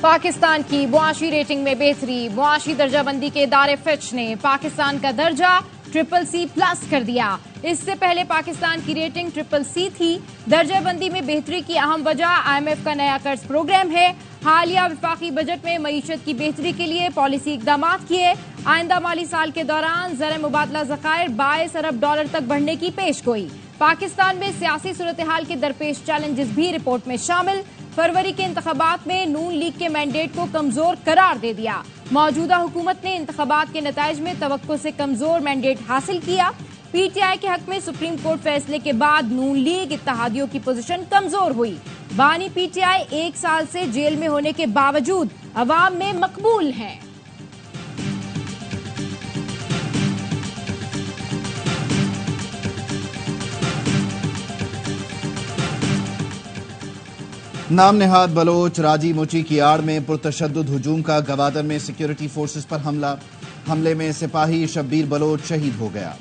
पाकिस्तान की मुआशी रेटिंग में बेहतरी। मुआशी दर्जाबंदी के इदारे फिच ने पाकिस्तान का दर्जा CCC+ कर दिया। इससे पहले पाकिस्तान की रेटिंग CCC थी। दर्जाबंदी में बेहतरी की अहम वजह IMF का नया कर्ज प्रोग्राम है। हालिया वफाकी बजट में मईशत की बेहतरी के लिए पॉलिसी इकदाम किए। आइंदा माली साल के दौरान ज़र मुबादला ज़खायर $22 अरब तक बढ़ने की पेशगोई। पाकिस्तान में सियासी सूरत हाल के दरपेश चैलेंजेस भी रिपोर्ट में शामिल। फरवरी के इंतखाबात में नून लीग के मैंडेट को कमजोर करार दे दिया। मौजूदा हुकूमत ने इंतखाबात के नताइज में तवक्को से कमजोर मैंडेट हासिल किया। PTI के हक में सुप्रीम कोर्ट फैसले के बाद नून लीग इत्तेहादियों की पोजीशन कमजोर हुई। बानी PTI 1 साल से जेल में होने के बावजूद अवाम में मकबूल हैं। नाम नेहाद बलोच राजी मुची की आड़ में पुरतशद्दुद हुजूम का गवादर में सिक्योरिटी फोर्सेस पर हमले में सिपाही शब्बीर बलोच शहीद हो गया।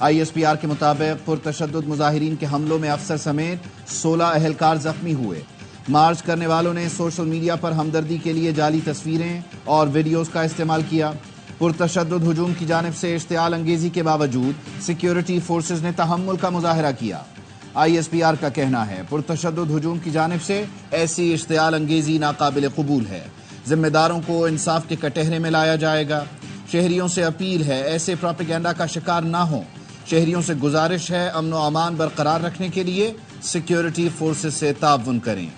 ISPR के मुताबिक पुरतशद्दुद मुजाहिरीन के हमलों में अफसर समेत 16 अहलकार जख्मी हुए। मार्च करने वालों ने सोशल मीडिया पर हमदर्दी के लिए जाली तस्वीरें और वीडियोस का इस्तेमाल किया। पुरतशद्दुद हुजूम की जानिब से इश्तियाल अंगेजी के बावजूद सिक्योरिटी फोर्सेस ने तहम्मुल का मुजाहरा किया। ISPR का कहना है पुरतशद्दुद हुजूम की जानिब से ऐसी इश्तियाल अंगेजी नाकाबिल कबूल है। जिम्मेदारों को इंसाफ के कटहरे में लाया जाएगा। शहरियों से अपील है ऐसे प्रोपेगेंडा का शिकार ना हो। शहरियों से गुजारिश है अमन व अमान बरकरार रखने के लिए सिक्योरिटी फोर्सेस से ताउन करें।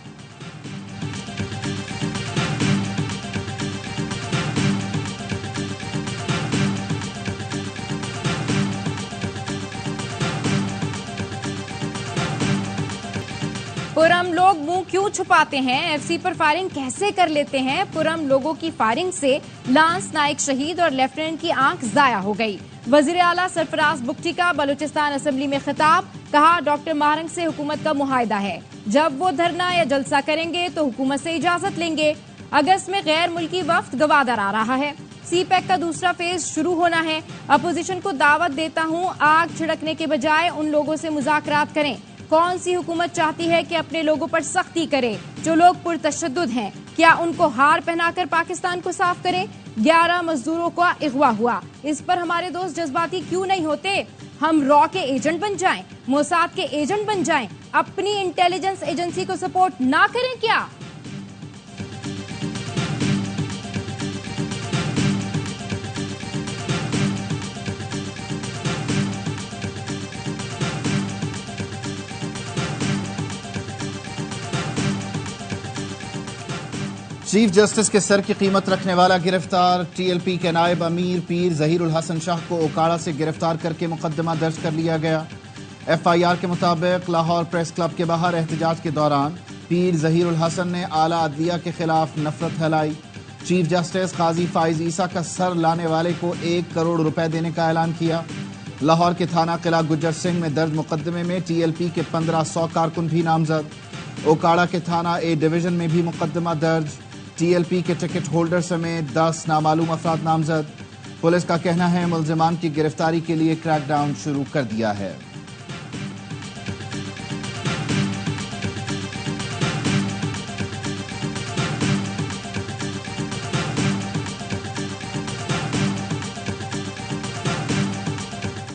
पुरम लोग मुंह क्यों छुपाते हैं? FC पर फायरिंग कैसे कर लेते हैं? पुरम लोगों की फायरिंग से लांस नाइक शहीद और लेफ्टिनेंट की आंख जाया हो गई। वजीर आला सरफराज बुगटी का बलूचिस्तान असेंबली में खिताब। कहा डॉक्टर मारंग से हुकूमत का मुआहदा है। जब वो धरना या जलसा करेंगे तो हुकूमत से इजाजत लेंगे। अगस्त में गैर मुल्की वफ्द गवादर आ रहा है। CPEC का दूसरा फेज शुरू होना है। अपोजिशन को दावत देता हूँ आग छिड़कने के बजाय उन लोगों से मुज़ाकरात करें। कौन सी हुकूमत चाहती है कि अपने लोगों पर सख्ती करे जो लोग पुरतशद्दुद हैं? क्या उनको हार पहनाकर पाकिस्तान को साफ करें? 11 मजदूरों का अगवा हुआ। इस पर हमारे दोस्त जज्बाती क्यों नहीं होते? हम रॉ के एजेंट बन जाएं, मोसाद के एजेंट बन जाएं, अपनी इंटेलिजेंस एजेंसी को सपोर्ट ना करें क्या? चीफ जस्टिस के सर की कीमत रखने वाला गिरफ्तार। TLP के नायब अमीर पीर जहीरुल हसन शाह को ओकाड़ा से गिरफ्तार करके मुकदमा दर्ज कर लिया गया। FIR के मुताबिक लाहौर प्रेस क्लब के बाहर एहतजाज के दौरान पीर जहीरुल हसन ने आला अदलिया के खिलाफ नफरत फैलाई। चीफ जस्टिस काजी फाइज ईसा का सर लाने वाले को 1 करोड़ रुपए देने का ऐलान किया। लाहौर के थाना किला गुज्जर सिंह में दर्ज मुकदमे में TLP के 1500 कारकुन भी नामजद। ओकाड़ा के थाना A डिवीजन में भी मुकदमा दर्ज। TLP के टिकट होल्डर समेत 10 नामालूम अफराद नामजद। पुलिस का कहना है मुल्जिमान की गिरफ्तारी के लिए क्रैकडाउन शुरू कर दिया है।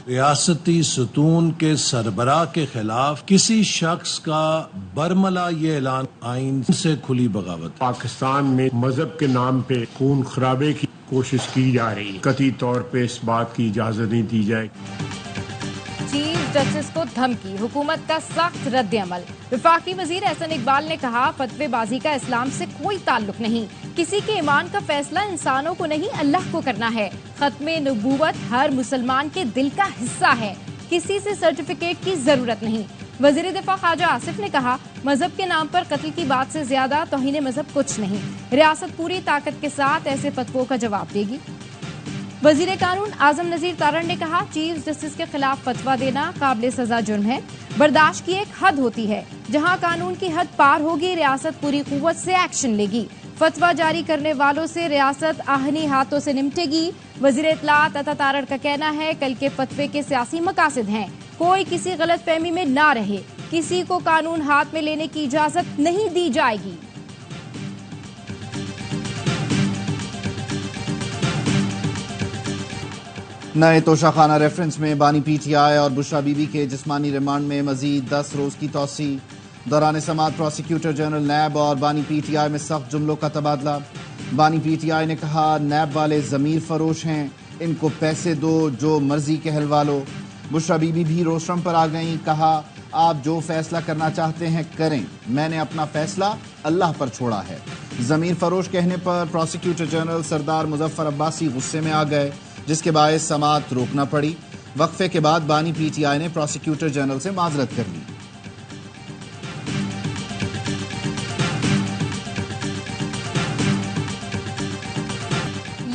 रियासती सतून के सरबराह के खिलाफ किसी शख्स का बरमला ये ऐलान आइन से खुली बगावत। पाकिस्तान में मजहब के नाम पे खून खराबे की कोशिश की जा रही है। कतई तौर पे इस बात की इजाजत नहीं दी जाए। चीफ जस्टिस को धमकी, हुकूमत का सख्त रद्द-ए-अमल। वफाकी वजीर एहसन इकबाल ने कहा फतवेबाजी का इस्लाम से कोई ताल्लुक नहीं। किसी के ईमान का फैसला इंसानों को नहीं अल्लाह को करना है। खत्मे नबूवत हर मुसलमान के दिल का हिस्सा है। किसी से सर्टिफिकेट की जरूरत नहीं। वजीर दिफा ख्वाजा आसिफ ने कहा मजहब के नाम पर कत्ल की बात से ज्यादा तौहीन मजहब कुछ नहीं। रियासत पूरी ताकत के साथ ऐसे फतवों का जवाब देगी। वजीर कानून आजम नजीर तारण ने कहा चीफ जस्टिस के खिलाफ फतवा देना काबिल सजा जुर्म है। बर्दाश्त की एक हद होती है। जहां कानून की हद पार होगी रियासत पूरी कुव्वत से एक्शन लेगी। फतवा जारी करने वालों से रियासत आहनी हाथों से निपटेगी। वजीर इत्तलात अता तारण का कहना है कल के फतवे के सियासी मकासद हैं। कोई किसी गलत फहमी में ना रहे। किसी को कानून हाथ में लेने की इजाजत नहीं दी जाएगी। नए तोशाखाना रेफरेंस में बानी पीटीआई और बुशरा बीबी के जिस्मानी रिमांड में मजीद 10 रोज की तौसी। दौरान समाअत प्रोसिक्यूटर जनरल नैब और बानी पीटीआई में सख्त जुमलों का तबादला। बानी पीटीआई ने कहा, नैब वाले जमीर फरोश हैं, इनको पैसे दो, जो मर्जी कहलवा लो। बुशरा बीबी भी रोस्ट्रम पर आ गईं, कहा, आप जो फैसला करना चाहते हैं करें, मैंने अपना फैसला अल्लाह पर छोड़ा है। जमीर फरोश कहने पर प्रोसिक्यूटर जनरल सरदार मुजफ्फर अब्बासी गुस्से में आ गए, जिसके बायस समाअत रोकना पड़ी। वक्फे के बाद बानी पीटीआई ने प्रोसिक्यूटर जनरल से माजरत कर ली।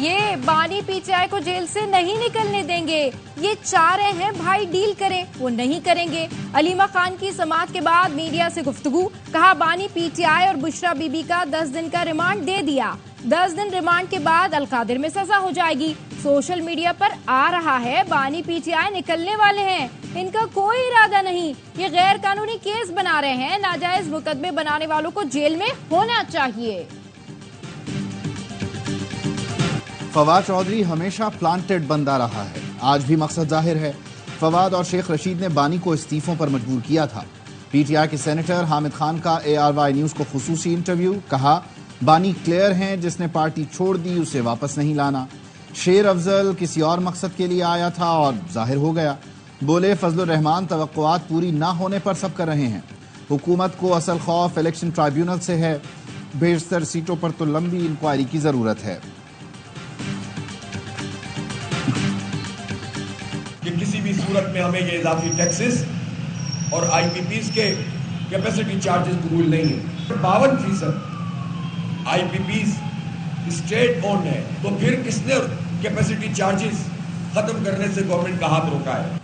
ये बानी पीटीआई को जेल से नहीं निकलने देंगे, ये चाह रहे हैं भाई डील करें, वो नहीं करेंगे। अलीमा खान की समाअत के बाद मीडिया से गुफ्तगू, कहा बानी पीटीआई और बुशरा बीबी का 10 दिन का रिमांड दे दिया। 10 दिन रिमांड के बाद अलकादिर में सजा हो जाएगी। सोशल मीडिया पर आ रहा है बानी पीटीआई निकलने वाले हैं, इनका कोई इरादा नहीं, ये गैर कानूनी केस बना रहे हैं, नाजायज मुकदमे बनाने वालों को जेल में होना चाहिए। फवाद चौधरी हमेशा प्लांटेड बंदा रहा है, आज भी मकसद जाहिर है। फवाद और शेख रशीद ने बानी को इस्तीफों पर मजबूर किया था। पीटीआई के सेनेटर हामिद खान का ARY न्यूज को खुसूसी इंटरव्यू, कहा, बानी क्लियर हैं, जिसने पार्टी छोड़ दी उसे वापस नहीं लाना। शेर अफजल किसी और मकसद के लिए आया था और जाहिर हो गया। बोले, फजलुर रहमान तवक्कुआत पूरी ना होने पर सब कर रहे हैं। हुकूमत को असल खौफ इलेक्शन ट्राइब्यूनल से है, बेशतर सीटों पर तो लंबी इंक्वायरी की जरूरत है। कि किसी भी सूरत में हमें ये इजाफी टैक्सेस और IPPs के कैपेसिटी चार्जेस कबूल नहीं है। 52% IPPs स्टेट ओन है, तो फिर किसने कैपेसिटी चार्जेस खत्म करने से गवर्नमेंट का हाथ रोका है?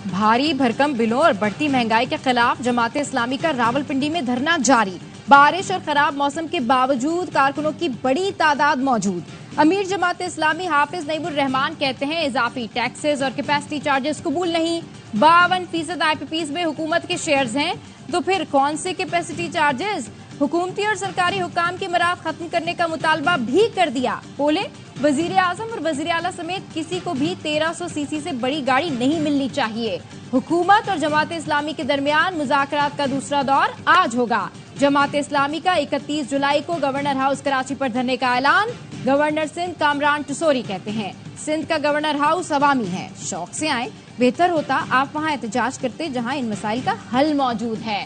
भारी भरकम बिलों और बढ़ती महंगाई के खिलाफ जमात इस्लामी का रावलपिंडी में धरना जारी। बारिश और खराब मौसम के बावजूद कारकुनों की बड़ी तादाद मौजूद। अमीर जमात इस्लामी हाफिज नईमुर रहमान कहते हैं, इजाफी टैक्सेस और कैपेसिटी चार्जेस कबूल नहीं। 52% IPPs में हुकूमत के शेयर्स हैं, तो फिर कौन से कैपेसिटी चार्जेस? हुकूमती और सरकारी हुक्काम की मराद खत्म करने का मुतालबा भी कर दिया। बोले, वजीर आजम और वजीर आला समेत किसी को भी 1300 सीसी से बड़ी गाड़ी नहीं मिलनी चाहिए। हुकूमत और जमात इस्लामी के दरमियान मुज़ाकरात का दूसरा दौर आज होगा। जमात इस्लामी का 31 जुलाई को गवर्नर हाउस कराची पर धरने का ऐलान। गवर्नर सिंध कामरान टसोरी कहते हैं, सिंध का गवर्नर हाउस अवामी है, शौक से आए, बेहतर होता आप वहां एहतजाज करते जहां इन मसाइल का हल मौजूद है।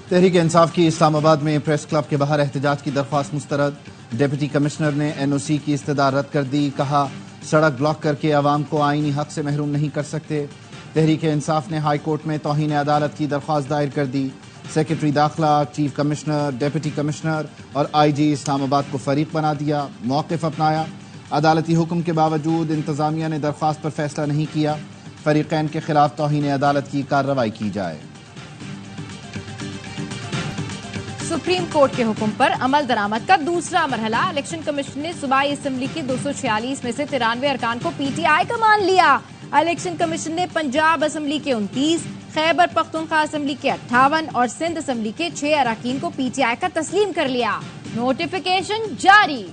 तहरीक इंसाफ की इस्लामाबाद में प्रेस क्लब के बाहर एहतजाज की दरख्वास्त मुस्तरद। डिप्टी कमिश्नर ने NOC की इस्तदा रद्द कर दी, कहा, सड़क ब्लॉक करके अवाम को आईनी हक से महरूम नहीं कर सकते। तहरीक इंसाफ ने हाई कोर्ट में तौहीन अदालत की दरख्वास्त दायर कर दी। सेक्रेटरी दाखिला, चीफ कमिश्नर, डिप्टी कमिश्नर और IG इस्लामाबाद को फरीक बना दिया, मौक़िफ़ अपनाया। अदालती हुक्म के बावजूद इंतजामिया ने दरख्वास्त पर फैसला नहीं किया। फरीक़ैन के खिलाफ तौहीन अदालत की कार्रवाई की जाए। सुप्रीम कोर्ट के हुक्म पर अमल दरामद का दूसरा मरहला। इलेक्शन कमीशन ने सूबाई असम्बली की 246 में से 93 अरकान को PTI का मान लिया। इलेक्शन कमीशन ने पंजाब असम्बली के 29, खैबर पख्तूनख्वा असम्बली के 58 और सिंध असम्बली के 6 अरकान को PTI का तस्लीम कर लिया। नोटिफिकेशन जारी।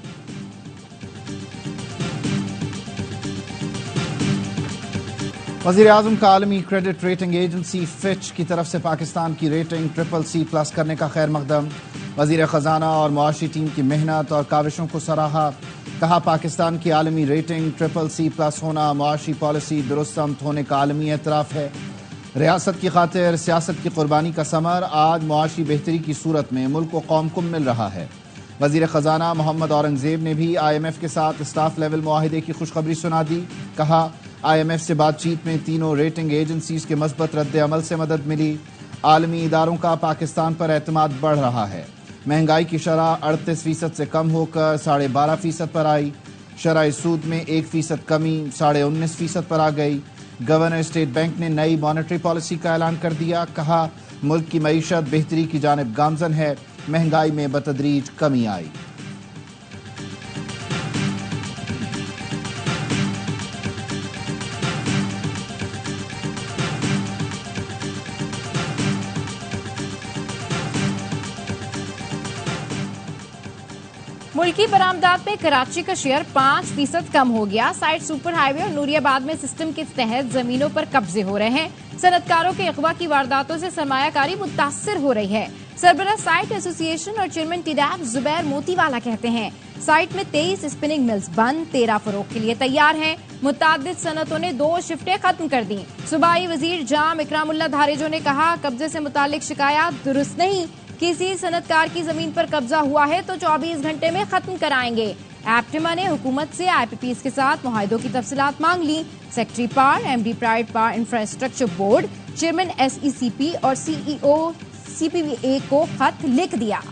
वज़ीर आज़म का आलमी क्रेडिट रेटिंग एजेंसी फिच की तरफ से पाकिस्तान की रेटिंग CCC+ करने का खैर मकदम। वज़ीर ख़जाना और मुआशी टीम की मेहनत और काविशों को सराहा। कहा, पाकिस्तान की आलमी रेटिंग CCC+ होना मुआशी पॉलिसी दुरुस्त होने का आलमी एतराफ़ है। रियासत की खातिर सियासत की कुर्बानी का समर आज मुआशी बेहतरी की सूरत में मुल्क व कौम को मिल रहा है। वज़ीर ख़जाना मोहम्मद औरंगज़ेब ने भी IMF के साथ स्टाफ लेवल मुआहिदे की खुशखबरी सुना दी। कहा, IMF से बातचीत में तीनों रेटिंग एजेंसीज के मस्बत रद्द अमल से मदद मिली। आलमी इदारों का पाकिस्तान पर एतमाद बढ़ रहा है। महंगाई की शरह 38% से कम होकर 12.5% पर आई। शरह सूद में 1% कमी 19.5% पर आ गई। गवर्नर स्टेट बैंक ने नई मॉनेटरी पॉलिसी का ऐलान कर दिया। कहा, मुल्क की मईशत बेहतरी की जानिब गामजन है, महंगाई में बतदरीज कमी आई। मुल्की बरामदात में कराची का शेयर 5% कम हो गया। साइड सुपर हाईवे और नूरियाबाद में सिस्टम के तहत जमीनों पर कब्जे हो रहे हैं। सनतकारों के अगवा की वारदातों से सरमायाकारी मुतासिर हो रही है। सरबराह साइट एसोसिएशन और चेयरमैन टिडैफ जुबैर मोतीवाला कहते हैं साइट में 23 स्पिनिंग मिल्स बंद, 13 फरोख के लिए तैयार हैं। मुतादिद सनतों ने 2 शिफ्टें खत्म कर दी। सूबाई वजीर जाम इकरामुल्लाह धारेजो ने कहा कब्जे से मुतालिक शिकायत दुरुस्त नहीं, किसी सनतकार की जमीन पर कब्जा हुआ है तो 24 घंटे में खत्म कराएंगे। एप्टिमा ने हुकूमत से IPPs के साथ मुआहिदों की तफसीलात मांग ली। सेक्रेटरी पार, MD प्राइड पार इंफ्रास्ट्रक्चर बोर्ड, चेयरमैन SECP और CEO CPVA को खत लिख दिया।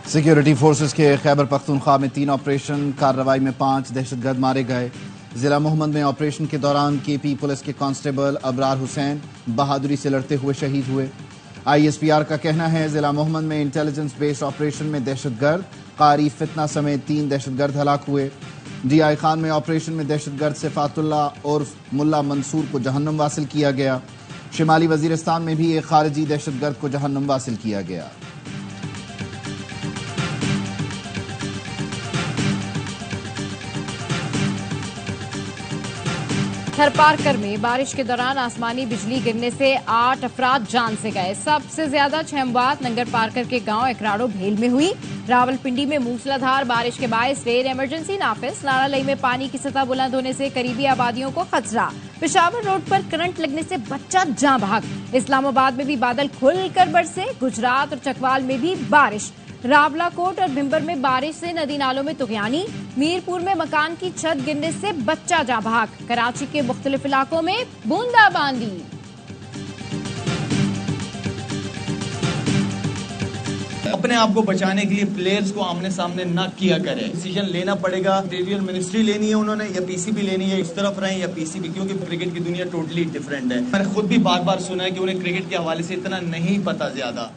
सिक्योरिटी फोर्सेस के खैबर पख्तूनख्वा में 3 ऑपरेशन कार्रवाई में 5 दहशतगर्द मारे गए। जिला मोहम्मद में ऑपरेशन के दौरान KP पुलिस के कांस्टेबल अबरार हुसैन बहादुरी से लड़ते हुए शहीद हुए। ISPR का कहना है जिला मोहम्मद में इंटेलिजेंस बेस्ड ऑपरेशन में दहशतगर्द कारी फितना समेत 3 दहशतगर्द हलाक हुए। DI खान में ऑपरेशन में दहशतगर्द सिफातुल्ला उर्फ मुल्ला मंसूर को जहन्नम वासिल किया गया। शिमाली वजीरिस्तान में भी एक खारिजी दहशतगर्द को जहन्नम वासिल किया गया। थरपारकर में बारिश के दौरान आसमानी बिजली गिरने से 8 अफराद जान से गए। सबसे ज्यादा छहमवात नंगर पारकर के गांव एकराड़ो भेल में हुई। रावलपिंडी में मूसलाधार बारिश के बायस रेल इमरजेंसी नाफिज। नारालई में पानी की सतह बुलंद होने से करीबी आबादियों को खतरा। पेशावर रोड पर करंट लगने से बच्चा जाँ बहक। इस्लामाबाद में भी बादल खुलकर बरसे। गुजरात और चकवाल में भी बारिश। रावलाकोट और भिम्बर में बारिश से नदी नालों में तुगयानी। मीरपुर में मकान की छत गिरने से बच्चा जाँ बहक। कराची के मुख्तलिफ इलाकों में बूंदाबांदी। अपने आप को बचाने के लिए प्लेयर्स को आमने सामने न किया करे। डिसीजन लेना पड़ेगा, इंटीरियर मिनिस्ट्री लेनी है उन्होंने या PCB लेनी है, इस तरफ रहें या PCB, क्योंकि क्रिकेट की दुनिया टोटली डिफरेंट है। मैंने खुद भी बार बार सुना है कि उन्हें क्रिकेट के हवाले से इतना नहीं पता ज्यादा।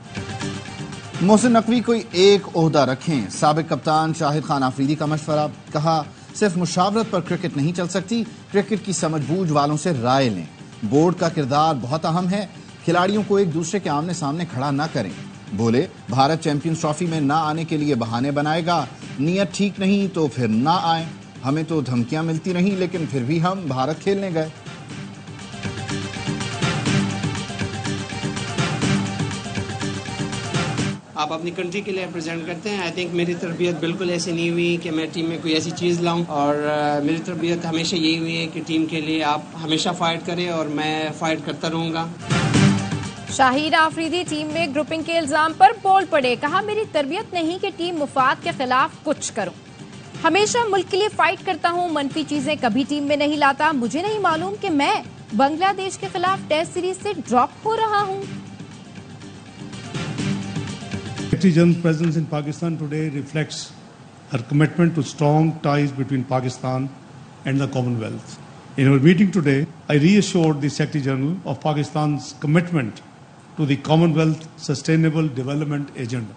मोहसिन नकवी कोई एक ओहदा रखें, साबिक कप्तान शाहिद खान आफरीदी का मशवरा। कहा सिर्फ मुशावरत पर क्रिकेट नहीं चल सकती, क्रिकेट की समझबूझ वालों से राय लें। बोर्ड का किरदार बहुत अहम है, खिलाड़ियों को एक दूसरे के आमने सामने खड़ा ना करें। बोले भारत चैंपियंस ट्रॉफी में ना आने के लिए बहाने बनाएगा, नीयत ठीक नहीं तो फिर ना आए। हमें तो धमकियां मिलती रहीं लेकिन फिर भी हम भारत खेलने गए। आप अपनी कंट्री के लिए रिप्रेजेंट करते हैं। आई थिंक मेरी तरबियत बिल्कुल ऐसी नहीं हुई कि मैं टीम में कोई ऐसी चीज़ लाऊं, और मेरी तरबियत हमेशा यही हुई है कि टीम के लिए आप हमेशा फाइट करें और मैं फाइट करता रहूँगा। शाहिद आफरीदी टीम में ग्रुपिंग के इल्जाम पर बोल पड़े। कहा मेरी तरबियत नहीं कि टीम मुफाद के खिलाफ कुछ करूं, हमेशा मुल्क के लिए फाइट करता हूं, मनफी चीजें कभी टीम में नहीं लाता। मुझे नहीं मालूम कि मैं बांग्लादेश के खिलाफ टेस्ट सीरीज से ड्रॉप हो रहा हूं। Secretary General's presence in Pakistan today reflects her commitment to strong ties between Pakistan and the Commonwealth. In our meeting today, I reassured the Secretary General of Pakistan's commitment to the Commonwealth Sustainable Development Agenda.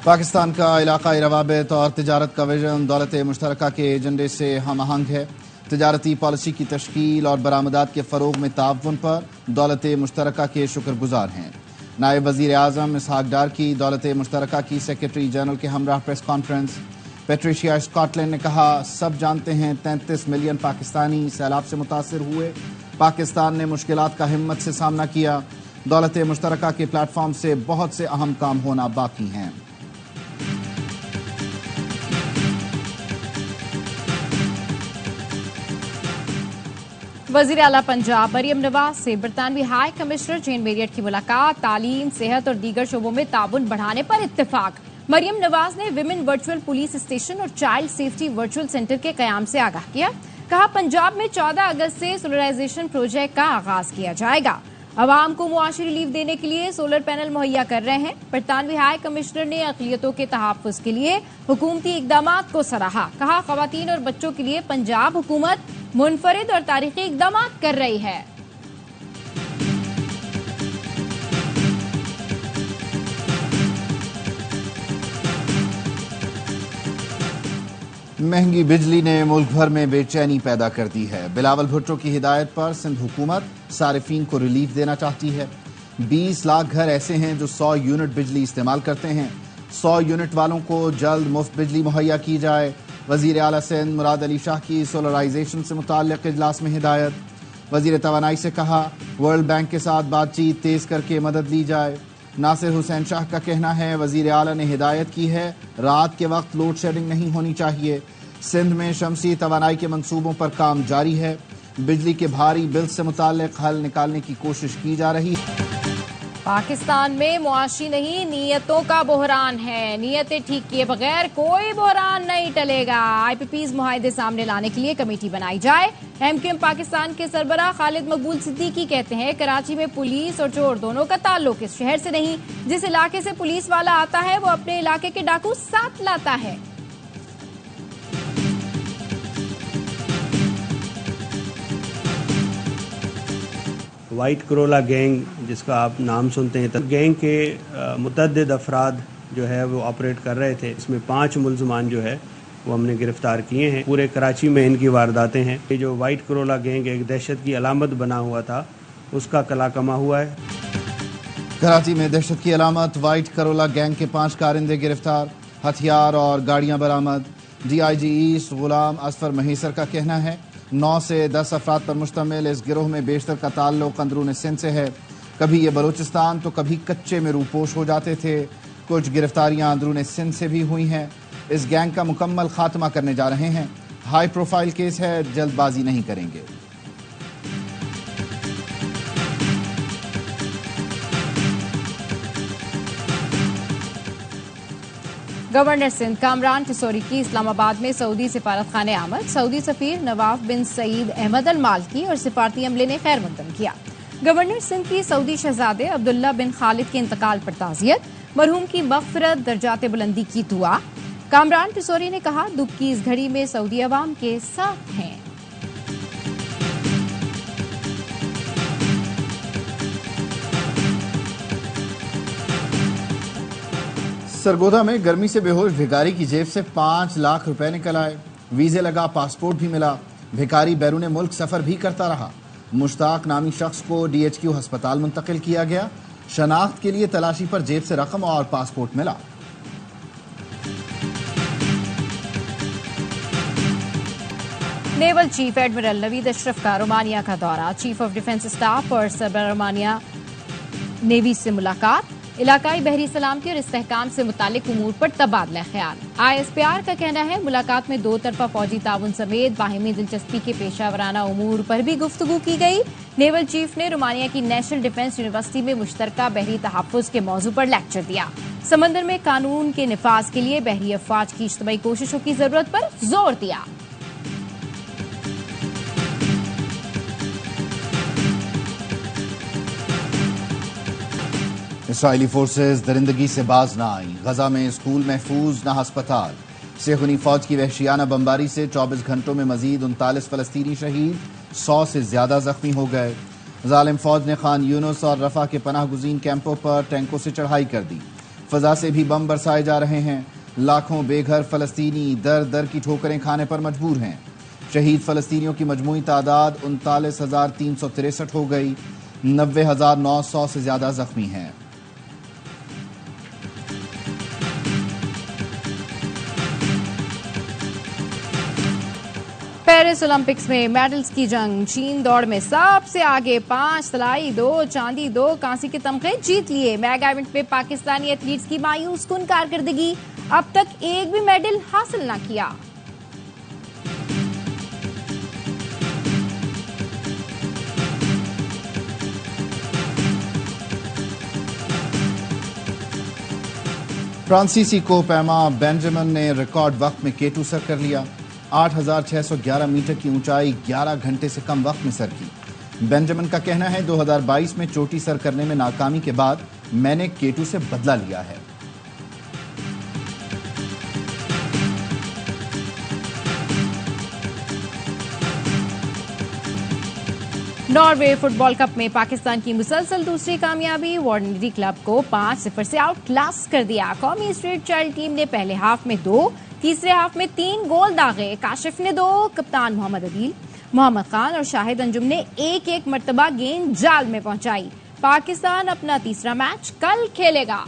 Pakistan का इलाकाई रवाबित और तिजारत का vision दौलत मुश्तरका के एजेंडे से हम आहंग है। तिजारती पॉलिसी की तश्कील और बरामदात के फरोग में ताउन पर दौलत मुश्तरका के शुक्रगुजार हैं। नायब वजीर आजम इसहाक डार की दौलत मुश्तरका की सेक्रेटरी जनरल के हमराह प्रेस कॉन्फ्रेंस। पेट्रिशिया स्कॉटलैंड ने कहा सब जानते हैं 33 मिलियन पाकिस्तानी सैलाब से मुतासर हुए, पाकिस्तान ने मुश्किलात का हिम्मत से सामना किया। दौलत मुश्तरका के प्लेटफॉर्म से बहुत से अहम काम होना बाकी हैं। वजीर आला पंजाब मरियम नवाज से बरतानवी हाई कमिश्नर जेन मेरियट की मुलाकात। तालीम, सेहत और दीगर शोबों में ताउन बढ़ाने पर इत्तेफाक। मरियम नवाज ने विमेन वर्चुअल पुलिस स्टेशन और चाइल्ड सेफ्टी वर्चुअल सेंटर के कयाम से आगाह किया। कहा पंजाब में 14 अगस्त से सोलराइजेशन प्रोजेक्ट का आगाज किया जाएगा। अवाम को मुआशी रिलीफ देने के लिए सोलर पैनल मुहैया कर रहे हैं। बरतानवी हाई कमिश्नर ने अक़लियतों के तहफ़्फ़ुज़ के लिए हुकूमती इक़दामात को सराहा। कहा ख़वातीन और बच्चों के लिए पंजाब हुकूमत मुनफरिद और तारीखी इक़दामात कर रही है। महंगी बिजली ने मुल्क भर में बेचैनी पैदा कर दी है। बिलावल भुट्टो की हिदायत पर सिंध हुकूमत सारिफीन को रिलीफ देना चाहती है। 20 लाख घर ऐसे हैं जो 100 यूनिट बिजली इस्तेमाल करते हैं। 100 यूनिट वालों को जल्द मुफ्त बिजली मुहैया की जाए। वजीर आला सिंध मुराद अली शाह की सोलराइजेशन से मुताल्लिक इजलास में हिदायत। वजीर तवानाई से कहा वर्ल्ड बैंक के साथ बातचीत तेज करके मदद ली जाए। नासिर हुसैन शाह का कहना है वजीर आला ने हिदायत की है रात के वक्त लोड शेडिंग नहीं होनी चाहिए। सिंध में शमसी तवानाई के मंसूबों पर काम जारी है। बिजली के भारी बिल से मुताल्लिक हल निकालने की कोशिश की जा रही है। पाकिस्तान में मुआशी नहीं नीयतों का बहरान है। नीयतें ठीक किए बगैर कोई बहरान नहीं टलेगा। IPPs मुआहदे सामने लाने के लिए कमेटी बनाई जाए। MQM पाकिस्तान के सरबराह खालिद मकबूल सिद्दीकी कहते हैं कराची में पुलिस और चोर दोनों का ताल्लुक इस शहर से नहीं। जिस इलाके से पुलिस वाला आता है वो अपने इलाके के डाकू साथ लाता है। वाइट करोला गैंग जिसका आप नाम सुनते हैं, तो गैंग के मुतअद्दिद अफराद जो है वो ऑपरेट कर रहे थे। इसमें 5 मुल्ज़मान जो है वो हमने गिरफ्तार किए हैं। पूरे कराची में इनकी वारदातें हैं। ये जो वाइट करोला गैंग एक दहशत की अलामत बना हुआ था उसका कलाकमा हुआ है। कराची में दहशत की अलामत वाइट करोला गैंग के 5 कारिंदे गिरफ्तार, हथियार और गाड़ियां बरामद। DIG ईस्ट गुलाम असफर महेसर का कहना है 9 से 10 अफराद पर मुश्तमिल इस गिरोह में बेशतर का ताल्लुक अंदरून सिंध से है। कभी ये बलूचिस्तान तो कभी कच्चे में रूपोश हो जाते थे। कुछ गिरफ्तारियां अंदरून सिंध से भी हुई हैं। इस गैंग का मुकम्मल खात्मा करने जा रहे हैं। हाई प्रोफाइल केस है, जल्दबाजी नहीं करेंगे। गवर्नर सिंध कामरान टिसोरी की इस्लामाबाद में सऊदी सिफारत खाने आमद। सऊदी सफीर नवाफ बिन सईद अहमद अल मालकी और सिफारती अमले ने खैर मकदम किया। गवर्नर सिंध की सऊदी शहजादे अब्दुल्ला बिन खालिद के इंतकाल पर ताज़ियत। मरहूम की मग़फ़िरत दर्जाते बुलंदी की दुआ। कामरान टिसोरी ने कहा दुख की इस घड़ी में सऊदी अवाम के साथ हैं। सरगोधा में गर्मी से बेहोश भिखारी की जेब से 5 लाख रुपए निकल आए। वीजे लगा पासपोर्ट भी मिला। भिखारी बैरून मुल्क सफर भी करता रहा। मुश्ताक नामी शख्स को DHQ अस्पताल मुंतकिल किया गया। शनाख्त के लिए तलाशी पर जेब से रकम और पासपोर्ट मिला। Naval chief admiral Naveed Ashraf का रोमानिया का दौरा। चीफ ऑफ डिफेंस स्टाफ और सरबराह रोमानिया नेवी से मुलाकात। इलाकाई बहरी सलामती और इस्तेहकाम से मुतालिक उमूर पर तबादला ख्याल। ISPR का कहना है मुलाकात में 2 तरफा फौजी ताउन समेत बाहिमी दिलचस्पी के पेशा वराना उमूर पर भी गुफ्तगू की गई। नेवल चीफ ने रोमानिया की नेशनल डिफेंस यूनिवर्सिटी में मुश्तरका बहरी तहफ़्फ़ुज़ के मौजू पर लेक्चर दिया। समंदर में कानून के निफाज के लिए बहरी अफवाज की इज्तिमाई कोशिशों की जरूरत पर जोर दिया। इसराइली फोर्सेस दरिंदगी से बाज ना आई। गजा में स्कूल महफूज न अस्पताल। सेखुनी फौज की वहशियाना बमबारी से 24 घंटों में मजीद 39 फलस्तीनी शहीद, 100 से ज्यादा जख्मी हो गए। जालिम फौज ने खान यूनुस और रफा के पनाह गुज़ीन कैंपों पर टैंकों से चढ़ाई कर दी। फजा से भी बम बरसाए जा रहे हैं। लाखों बेघर फलस्तीनी दर दर की ठोकरें खाने पर मजबूर हैं। शहीद फलस्तीनियों की मजमूई तादाद 39,363 हो गई। 90,900 से ज्यादा जख्मी हैं। पेरिस ओलंपिक्स में मेडल्स की जंग। चीन दौड़ में सबसे आगे। 5 तलाई, 2 चांदी, 2 कांसी के तमगे जीत लिए। मेगा इवेंट में पाकिस्तानी एथलीट्स की मायूस कुन कारकर्दगी। अब तक एक भी मेडल हासिल न किया। फ्रांसीसी कोपैमा बेंजामिन ने रिकॉर्ड वक्त में K2 सर कर लिया। 8,611 मीटर की ऊंचाई 11 घंटे से कम वक्त में सर की। बेंजामिन का कहना है 2022 में चोटी सर करने में नाकामी के बाद मैंने K2 से बदला लिया है। नॉर्वे फुटबॉल कप में पाकिस्तान की मुसलसल दूसरी कामयाबी, वार्नरी क्लब को 5-0 से आउट क्लास कर दिया। कौमी स्ट्रीट चाइल्ड टीम ने पहले हाफ में 2, तीसरे हाफ में 3 गोल दागे। काशिफ ने 2, कप्तान मोहम्मद अदील, मोहम्मद खान और शाहिद अंजुम ने एक मर्तबा गेंद जाल में पहुंचाई। पाकिस्तान अपना तीसरा मैच कल खेलेगा।